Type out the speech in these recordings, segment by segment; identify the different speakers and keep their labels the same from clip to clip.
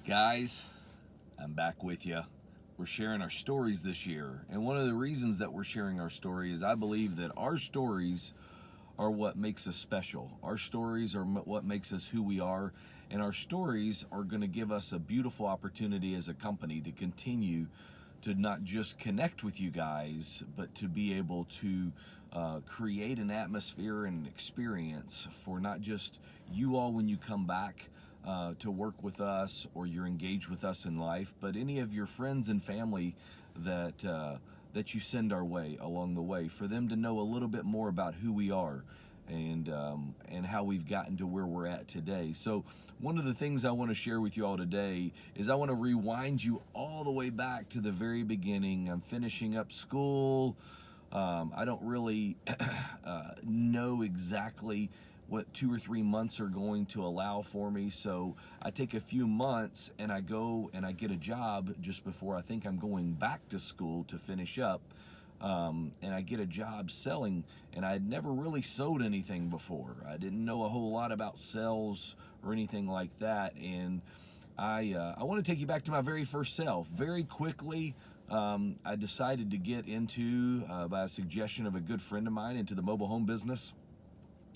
Speaker 1: Guys, I'm back with you. We're sharing our stories this year, and one of the reasons that we're sharing our story is I believe that our stories are what makes us special. Our stories are what makes us who we are, and our stories are going to give us a beautiful opportunity as a company to continue to not just connect with you guys, but to be able to create an atmosphere and an experience for not just you all when you come back to work with us or you're engaged with us in life, but any of your friends and family that that you send our way along the way, for them to know a little bit more about who we are and how we've gotten to where we're at today. So one of the things I want to share with you all today is I want to rewind you all the way back to the very beginning. I'm finishing up school. I don't really know exactly what 2 or 3 months are going to allow for me, so I take a few months and I go and I get a job just before I think I'm going back to school to finish up, and I get a job selling, and I had never really sold anything before. I didn't know a whole lot about sales or anything like that, and I want to take you back to my very first sale. Very quickly, I decided to get into, by a suggestion of a good friend of mine, into the mobile home business.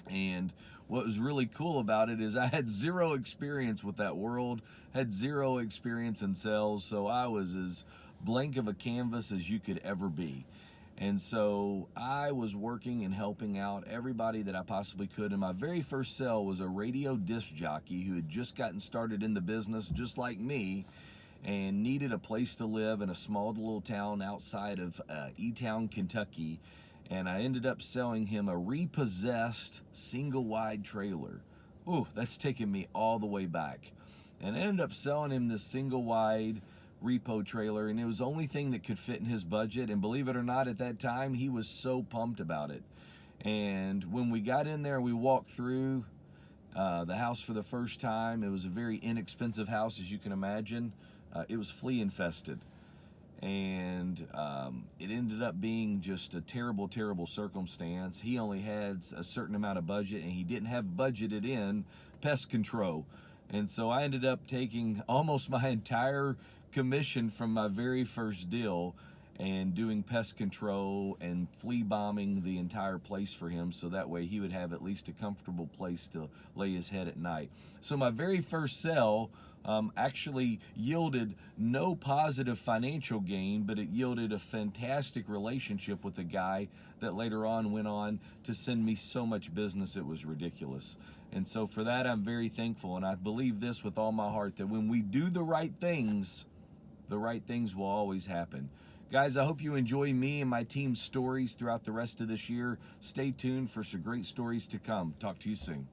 Speaker 1: And what was really cool about it is I had zero experience with that world, had zero experience in sales, so I was as blank of a canvas as you could ever be. And so I was working and helping out everybody that I possibly could. And my very first sale was a radio disc jockey who had just gotten started in the business, just like me, and needed a place to live in a small little town outside of E-Town, Kentucky. And I ended up selling him a repossessed single wide trailer. Ooh, that's taking me all the way back. And I ended up selling him this single wide repo trailer, and it was the only thing that could fit in his budget. And believe it or not, at that time, he was so pumped about it. And when we got in there, we walked through the house for the first time. It was a very inexpensive house, as you can imagine. It was flea infested. And it ended up being just a terrible, terrible circumstance. He only had a certain amount of budget, and he didn't have budgeted in pest control. And so I ended up taking almost my entire commission from my very first deal and doing pest control and flea bombing the entire place for him, so that way he would have at least a comfortable place to lay his head at night. So my very first sale actually yielded no positive financial gain, but it yielded a fantastic relationship with a guy that later on went on to send me so much business it was ridiculous. And so for that, I'm very thankful, and I believe this with all my heart, that when we do the right things will always happen. Guys, I hope you enjoy me and my team's stories throughout the rest of this year. Stay tuned for some great stories to come. Talk to you soon.